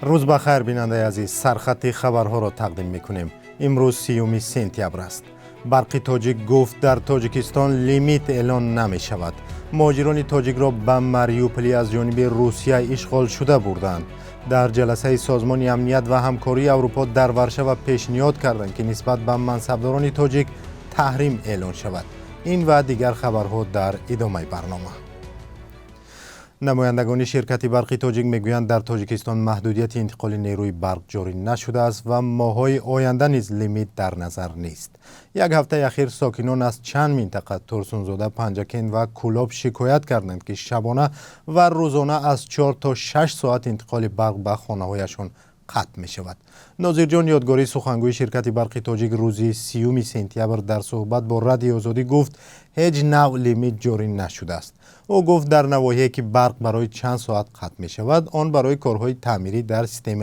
روز بخیر بیننده عزیز، سرخط خبرها را تقدیم میکنیم. امروز 30 سپتامبر است. برق تاجیک گفت در تاجیکستان لیمیت اعلان نمی شود. مهاجران تاجیک را به ماریوپولی از جانب روسیه اشغال شده بردند. در جلسه سازمان امنیت و همکاری اروپا در ورشو پیشنهاد کردند که نسبت به منصبداران تاجیک تحریم اعلان شود. این و دیگر خبرها در ادامه برنامه. نمایندگان شرکت برق تاجیک میگویند در تاجیکستان محدودیت انتقال نیروی برق جاری نشده است و ماه‌های آینده نیز لیمیت در نظر نیست. یک هفته اخیر ساکنان از چند منطقه ترسونزاده، پنجکین و کولاب شکایت کردند که شبانه و روزانه از 4 تا 6 ساعت انتقال برق به خانه‌هایشان قطع می شود. ناظر جان یادگاری سخنگوی شرکت برق تاجیک روز 30 سپتامبر در صحبت با رادیو آزادی گفت هیچ نوع لیمیت جاری نشده است. او گفت در نواحی که برق برای چند ساعت قطع می شود آن برای کارهای تعمیری در سیستم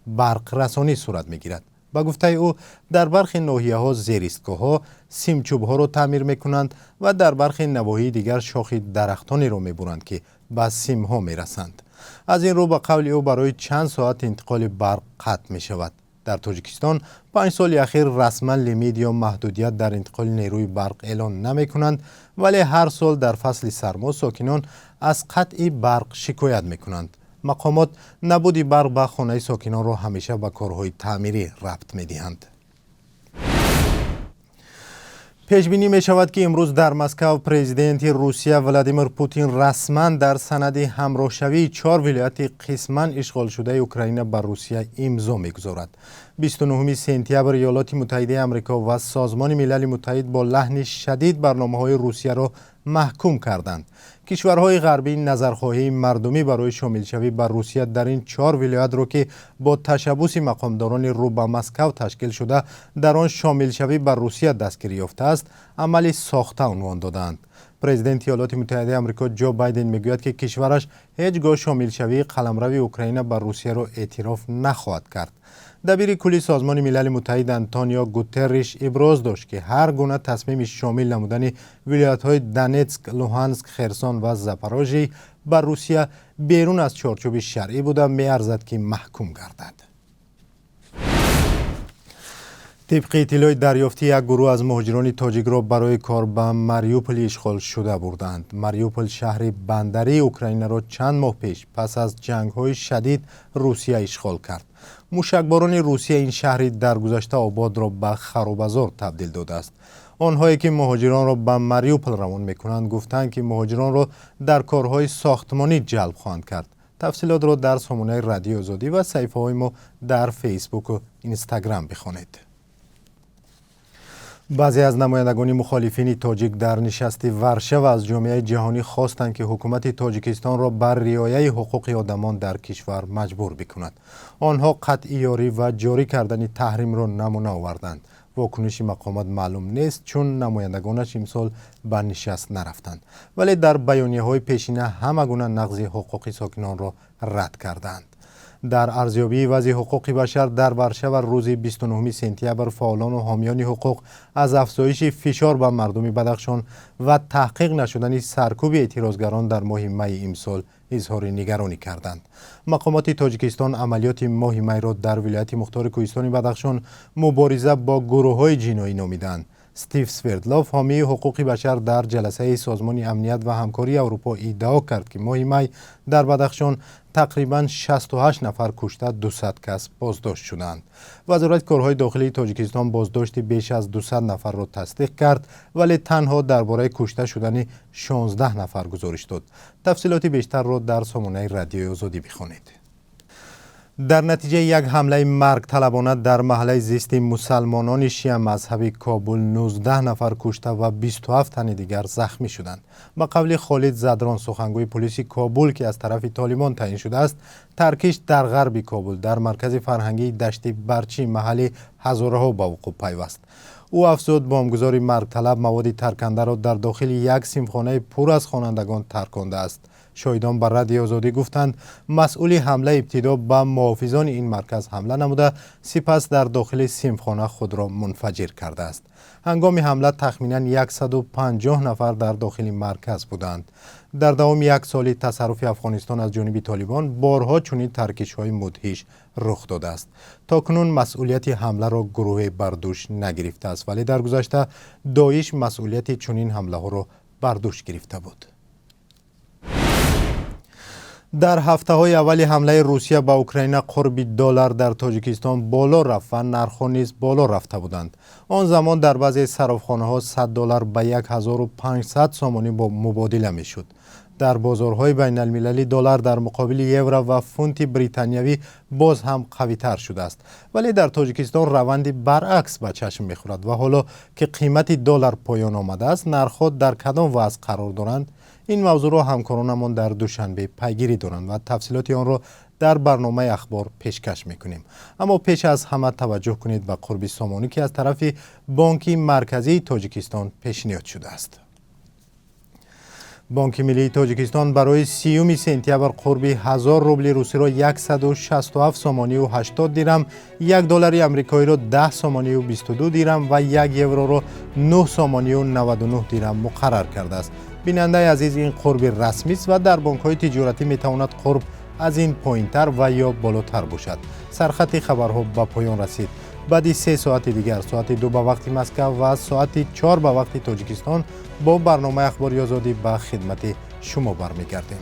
برق رسانی صورت می گیرد. با گفته او در برخی ناحیه‌ها زیرایستگاه‌ها سیمچوب‌ها را تعمیر می‌کنند و در برخی نواحی دیگر شاخ درختانی را می‌برند که به سیم‌ها می‌رسند. از این رو به قول او برای چند ساعت انتقال برق قطع می شود. در تاجیکستان 5 سال اخیر رسما لیمیت یا محدودیت در انتقال نیروی برق اعلان نمی کنند، ولی هر سال در فصل سرما ساکنان از قطع برق شکایت می کنند. مقامات نبود برق به خانه ساکنان را همیشه به کارهای تعمیری ربط می دهند. پیش بینی می شود که امروز در مسکو پرزیدنت روسیه ولادیمیر پوتین رسما در سند همراه شوی 4 ولایت قسما اشغال شده اوکراین بر روسیه امضا می‌گذارد. 29 سپتامبر ایالات متحده آمریکا و سازمان ملل متحد با لحن شدید برنامه‌های روسیه را محکوم کردند. کشورهای غربی نظرخواهی مردمی برای شامل شوی بر روسیه در این 4 ولایت را که با تشبث مقامداران رو به مسکو تشکیل شده در آن شامل شوی بر روسیه دستگیری یافته است، عملی ساخته عنوان دادند. پرزیدنت ایالات متحده آمریکا جو بایدن میگوید که کشورش هیچگاه شامل شوی قلمرو اوکراین بر روسیه را اعتراف نخواهد کرد. دبیر کلی سازمان ملل متحد آنتونیو گوترش ابراز داشت که هر گونه تصمیم شامل نمودن ولایت‌های دونتسک، لوهانسک، خرسون و زاپاروژی بر روسیه بیرون از چارچوب شرعی بوده می‌ارزد که محکوم گردد. طبق اطلاع دریافتی یک گروه از مهاجران تاجیک را برای کار به ماریوپول اشغال شده بردند. ماریوپول شهر بندری اوکراین را چند ماه پیش پس از جنگ‌های شدید روسیه اشغال کرد. موشکباران روسیه این شهر در گذشته آباد را به خرابه‌زار تبدیل داده است. آنهایی که مهاجران را به ماریوپول روان می‌کنند گفتند که مهاجران را در کارهای ساختمانی جلب خواهند کرد. تفصیلات را در سامانه رادیو آزادی و صفحه‌های ما در فیسبوک و اینستاگرام بخوانید. بعضی از نمایندگان مخالفین تاجیک در نشست ورشو از جامعه جهانی خواستند که حکومت تاجیکستان را بر رعایت حقوق آدمان در کشور مجبور بکند. آنها قطعی یاری و جاری کردن تحریم را نمونه آوردند. واکنش مقامات معلوم نیست چون نمایندگانش امسال به نشست نرفتند، ولی در بیانیه‌های پیشینه همه گونه نقض حقوق ساکنان را رد کردند. در ارزیابی وضع حقوق بشر در ورشو روز 29 سپتامبر فعالان و حامیان حقوق از افزایش فشار بر مردم بدخشان و تحقیق نشدن سرکوب اعتراضگران در ماه می امسال اظهار نگرانی کردند. مقامات تاجیکستان عملیات ماه می را در ولایت مختار کوهستان بدخشان مبارزه با گروه‌های جنایی نامیدند. استیو سوردلوف حامی حقوق بشر در جلسه سازمان امنیت و همکاری اروپا ادعا کرد که ماه می در بدخشان تقریباً 68 نفر کشته 200 کس بازداشت شدند. وزارت کارهای داخلی تاجیکستان بازداشت بیش از 200 نفر را تصدیق کرد، ولی تنها درباره کشته شدن 16 نفر گزارش داد. تفصیلات بیشتر را در سامانه رادیو آزادی بخوانید. در نتیجه یک حمله مرگ طلبانه در محله زیست مسلمانان شیعه مذهبی کابل 19 نفر کشته و 27 تن دیگر زخمی شدند. به قول خالد زدران سخنگوی پلیس کابل که از طرف طالبان تعیین شده است، ترکش در غرب کابل در مرکز فرهنگی دشت برچی محل هزارها به وقوع پیوست. او افزود بمبگذار مرگ طلب مواد ترکنده را در داخل یک سیمخانه پر از خوانندگان ترکانده است. شاهدان بر رادیو آزادی گفتند مسئول حمله ابتدا به محافظان این مرکز حمله نموده، سپس در داخل سیمخانه خود را منفجر کرده است. هنگام حمله تخمیناً 150 نفر در داخل مرکز بودند. در دوام یک سال تصرف افغانستان از جانب طالبان بارها چنین ترکش‌های مدهش رخ داده است. تاکنون مسئولیت حمله را گروه بر دوش نگرفته است، ولی در گذشته داعش مسئولیت چنین حمله ها را بر دوش گرفته بود. در هفته‌های اول حمله روسیه به اوکراین قرب دلار در تاجیکستان بالا رفت و نرخ‌ها نیز بالا رفته بودند. آن زمان در بعضی صرافخانه‌ها $100 به 1500 سومانی مبادله می‌شد. در بازارهای بین المللی دلار در مقابل یورو و فونت بریتانیایی باز هم قوی‌تر شده است، ولی در تاجیکستان روند برعکس به چشم می‌خورد و حالا که قیمت دلار پایان آمده است، نرخ‌ها در کدام وضع قرار دارند؟ این موضوع را همکارانمان در دوشنبه پیگیری دارند و تفصیلات آن را در برنامه اخبار پیشکش میکنیم. اما پیش از همه توجه کنید به قرب سامانی که از طرف بانک مرکزی تاجیکستان پیشنهاد شده است. بانک ملی تاجیکستان برای 30 سپتامبر قرب 1000 روبل روسی را 167 سومانی و 80 دیرم، $1 آمریکایی را 10 سومانی و 22 دیرم و 1 یورو را 9 سومانی و 99 دیرم مقرر کرده است. بیننده عزیز، این قرب رسمی است و در بانک‌های تجارتی می‌تواند قرب از این پایین‌تر و یا بالاتر باشد. سرخط خبرها به پایان رسید. بعد 3 ساعت دیگر، ساعت 2 به وقت مسکو و ساعت 4 به وقت تاجیکستان، با برنامه اخباری آزادی به خدمت شما برمیگردیم.